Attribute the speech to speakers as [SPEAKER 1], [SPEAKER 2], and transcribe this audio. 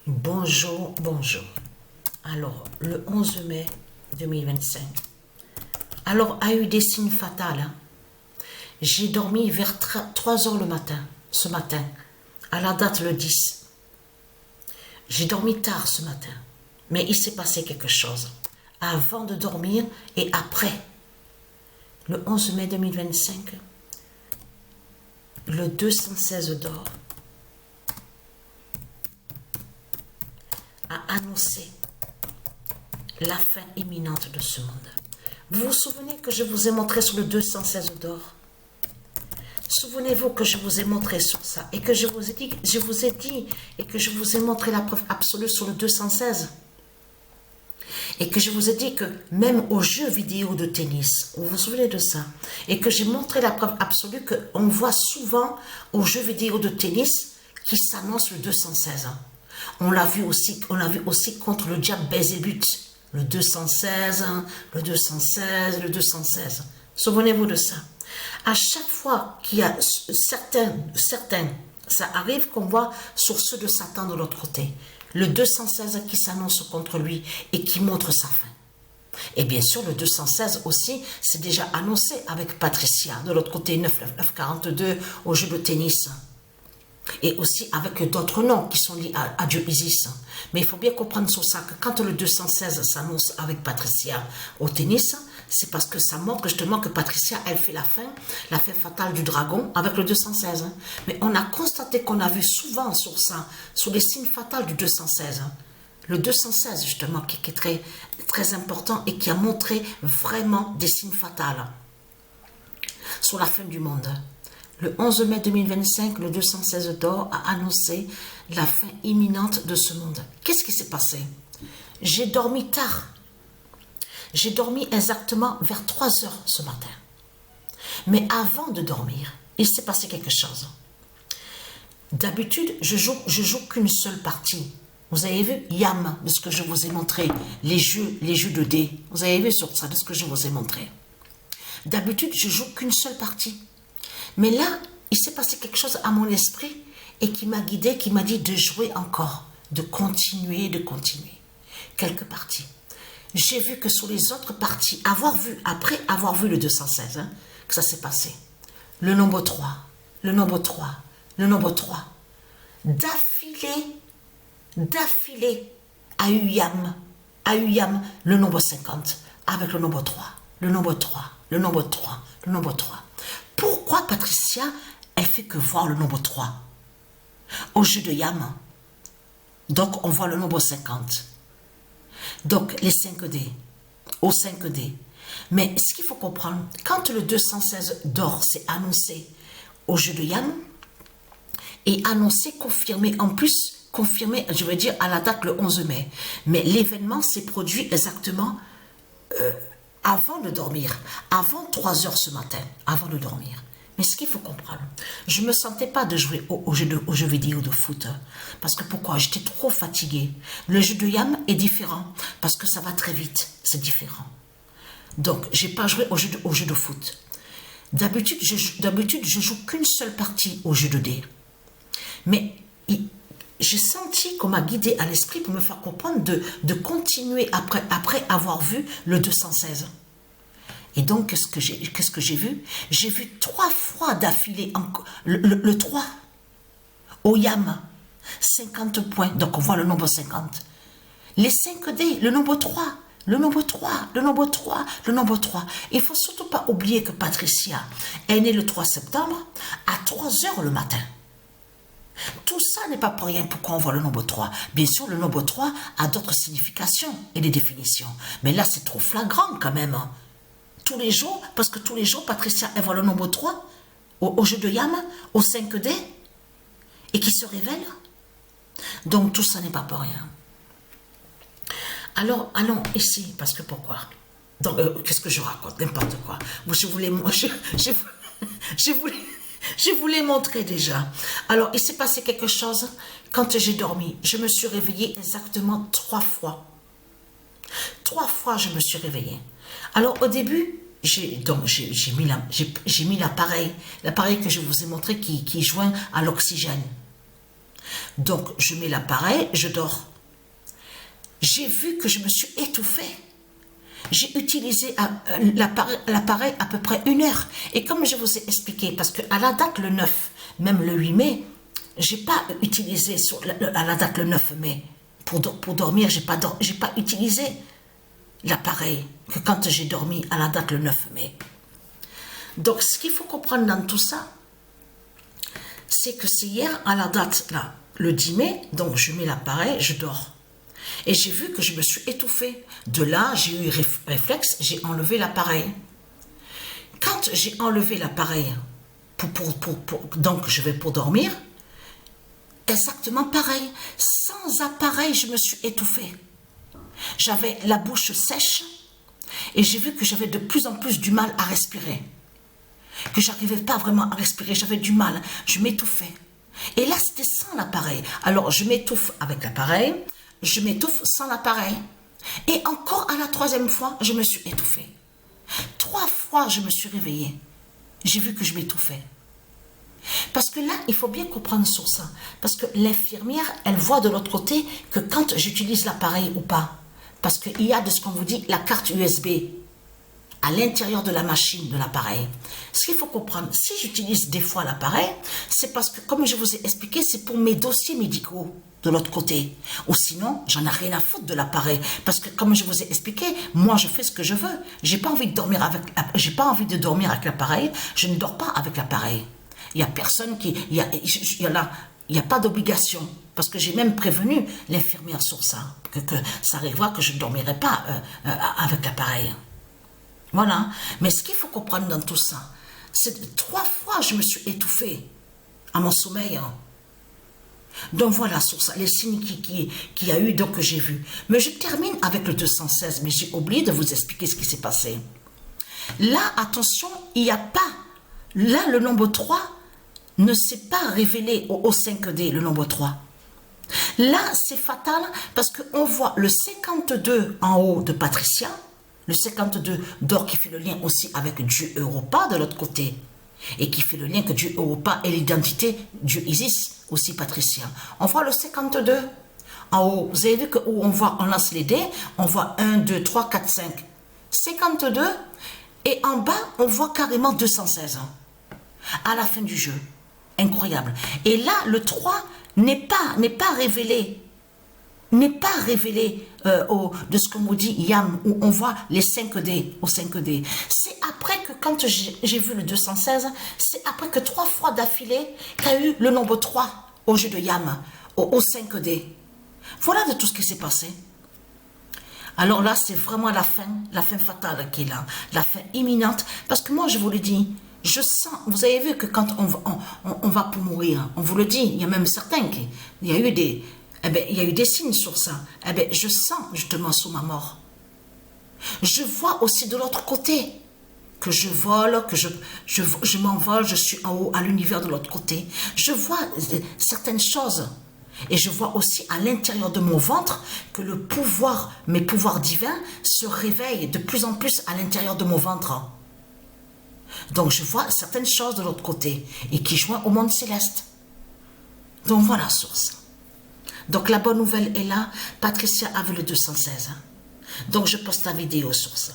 [SPEAKER 1] Bonjour, bonjour. Alors, le 11 mai 2025. Alors, a eu des signes fatals. Hein. J'ai dormi vers 3 heures le matin, ce matin, à la date le 10. J'ai dormi tard ce matin, mais il s'est passé quelque chose. Avant de dormir et après. Le 11 mai 2025, le 216 d'or a annoncé la fin imminente de ce monde. Vous vous souvenez que je vous ai montré sur le 216 d'or? Souvenez-vous que je vous ai montré sur ça et que je vous ai dit et que je vous ai montré la preuve absolue sur le 216 et que je vous ai dit que même aux jeux vidéo de tennis, vous vous souvenez de ça, et que j'ai montré la preuve absolue qu'on voit souvent aux jeux vidéo de tennis qui s'annonce le 216. On l'a vu aussi contre le diable Belzébuth, le 216, le 216, le 216. Souvenez-vous de ça. À chaque fois qu'il y a certains, ça arrive qu'on voit sur ceux de Satan de l'autre côté, le 216 qui s'annonce contre lui et qui montre sa fin. Et bien sûr, le 216 aussi, c'est déjà annoncé avec Patricia, de l'autre côté, 942 au jeu de tennis. Et aussi avec d'autres noms qui sont liés à Dieu Isis. Mais il faut bien comprendre sur ça que quand le 216 s'annonce avec Patricia au tennis, c'est parce que ça montre justement que Patricia, elle fait la fin fatale du dragon avec le 216. Mais on a constaté qu'on a vu souvent sur ça, sur les signes fatals du 216. Le 216 justement qui est très, très important et qui a montré vraiment des signes fatals sur la fin du monde. Le 11 mai 2025, le 216 d'or a annoncé la fin imminente de ce monde. Qu'est-ce qui s'est passé? J'ai dormi tard. J'ai dormi exactement vers 3 heures ce matin. Mais avant de dormir, il s'est passé quelque chose. D'habitude, je joue qu'une seule partie. Vous avez vu Yam, de ce que je vous ai montré, les jeux de dés. Vous avez vu sur ça, de ce que je vous ai montré. D'habitude, je joue qu'une seule partie. Mais là, il s'est passé quelque chose à mon esprit et qui m'a guidé, qui m'a dit de jouer encore, de continuer. Quelques parties. J'ai vu que sur les autres parties, après avoir vu le 216, que ça s'est passé. Le nombre 3, le nombre 3, le nombre 3. D'affilée, a eu Yam, le nombre 50, avec le nombre 3, le nombre 3, le nombre 3, le nombre 3. Pourquoi Patricia, elle fait que voir le nombre 3 au jeu de Yam? Donc, on voit le nombre 50. Donc, les 5D, au 5D. Mais ce qu'il faut comprendre, quand le 216 d'or s'est annoncé au jeu de Yam, et annoncé, confirmé, en plus, confirmé, je veux dire, à la date le 11 mai. Mais l'événement s'est produit exactement avant de dormir, avant 3 heures ce matin, avant de dormir. Mais ce qu'il faut comprendre, je ne me sentais pas de jouer aux jeux vidéo de foot. Parce que pourquoi? J'étais trop fatiguée. Le jeu de Yam est différent, parce que ça va très vite, c'est différent. Donc, je n'ai pas joué au jeu de foot. D'habitude, je joue qu'une seule partie au jeu de dés. Mais j'ai senti qu'on m'a guidé à l'esprit pour me faire comprendre de continuer après avoir vu le 216. Et donc, qu'est-ce que j'ai vu? J'ai vu 3 fois d'affilée le 3 au Yam, 50 points. Donc, on voit le nombre 50. Les 5D, le nombre 3, le nombre 3, le nombre 3, le nombre 3. Il ne faut surtout pas oublier que Patricia est née le 3 septembre à 3 heures le matin. Tout ça n'est pas pour rien pourquoi on voit le nombre 3. Bien sûr, le nombre 3 a d'autres significations et des définitions. Mais là, c'est trop flagrant quand même. Tous les jours, parce que tous les jours, Patricia, elle voit le nombre 3 au jeu de Yam, au 5D, et qui se révèle. Donc, tout ça n'est pas pour rien. Alors, allons ici, parce que pourquoi? Donc, qu'est-ce que je raconte? N'importe quoi. Je voulais montrer déjà. Alors, il s'est passé quelque chose quand j'ai dormi. Je me suis réveillée exactement 3 fois. 3 fois, je me suis réveillée. Alors, au début, j'ai mis l'appareil que je vous ai montré qui joint à l'oxygène. Donc, je mets l'appareil, je dors. J'ai vu que je me suis étouffée. J'ai utilisé l'appareil à peu près 1 heure. Et comme je vous ai expliqué, parce qu'à la date le 9, même le 8 mai, je n'ai pas utilisé à la date le 9 mai. Pour dormir, je n'ai pas utilisé l'appareil que quand j'ai dormi à la date le 9 mai. Donc, ce qu'il faut comprendre dans tout ça, c'est que c'est hier à la date, là, le 10 mai, donc je mets l'appareil, je dors. Et j'ai vu que je me suis étouffée. De là, j'ai eu réflexe, j'ai enlevé l'appareil. Quand j'ai enlevé l'appareil, donc je vais pour dormir, exactement pareil. Sans appareil, je me suis étouffée. J'avais la bouche sèche et j'ai vu que j'avais de plus en plus du mal à respirer. Que j'arrivais pas vraiment à respirer, j'avais du mal, je m'étouffais. Et là, c'était sans l'appareil. Alors, je m'étouffe avec l'appareil, je m'étouffe sans l'appareil. Et encore à la 3e fois, je me suis étouffée. 3 fois, je me suis réveillée. J'ai vu que je m'étouffais. Parce que là, il faut bien comprendre sur ça. Parce que l'infirmière, elle voit de l'autre côté que quand j'utilise l'appareil ou pas. Parce qu'il y a de ce qu'on vous dit, la carte USB à l'intérieur de la machine, de l'appareil. Ce qu'il faut comprendre, si j'utilise des fois l'appareil, c'est parce que, comme je vous ai expliqué, c'est pour mes dossiers médicaux de l'autre côté. Ou sinon, j'en ai rien à foutre de l'appareil. Parce que, comme je vous ai expliqué, moi, je fais ce que je veux. J'ai pas envie de dormir avec l'appareil. Je ne dors pas avec l'appareil. Il n'y a personne qui... Il n'y a pas d'obligation. Parce que j'ai même prévenu l'infirmière sur ça. Que ça arrivera que je ne dormirai pas avec l'appareil. Voilà. Mais ce qu'il faut comprendre dans tout ça, c'est 3 fois je me suis étouffée à mon sommeil. Donc voilà, sur ça, les signes qu'il y a eu, donc que j'ai vu. Mais je termine avec le 216, mais j'ai oublié de vous expliquer ce qui s'est passé. Là, attention, il n'y a pas... Là, le nombre 3 ne s'est pas révélé au 5D, le nombre 3. Là, c'est fatal parce qu'on voit le 52 en haut de Patricia, le 52 d'or qui fait le lien aussi avec Dieu Europa de l'autre côté. Et qui fait le lien que Dieu Europa est l'identité Dieu Isis, aussi Patricia. On voit le 52 en haut. Vous avez vu que où on lance les dés, on voit 1, 2, 3, 4, 5. 52. Et en bas, on voit carrément 216. À la fin du jeu. Incroyable. Et là, le 3 n'est pas révélé. N'est pas révélé de ce qu'on nous dit Yam, où on voit les 5D au 5D. C'est après que quand j'ai vu le 216, c'est après que 3 fois d'affilée qu'il y a eu le nombre 3 au jeu de Yam, au 5D. Voilà de tout ce qui s'est passé. Alors là, c'est vraiment la fin fatale qui est là, la fin imminente, parce que moi, je vous le dis, je sens, vous avez vu que quand on va pour mourir, on vous le dit, il y a même certains qui, il y a eu des signes sur ça. Eh bien, je sens justement sur ma mort. Je vois aussi de l'autre côté que je vole, que je m'envole, je suis en haut à l'univers de l'autre côté. Je vois certaines choses. Et je vois aussi à l'intérieur de mon ventre que mes pouvoirs divins se réveillent de plus en plus à l'intérieur de mon ventre. Donc je vois certaines choses de l'autre côté et qui joignent au monde céleste. Donc voilà sur ça. Donc la bonne nouvelle est là, Patricia avait le 216. Donc je poste la vidéo sur ça.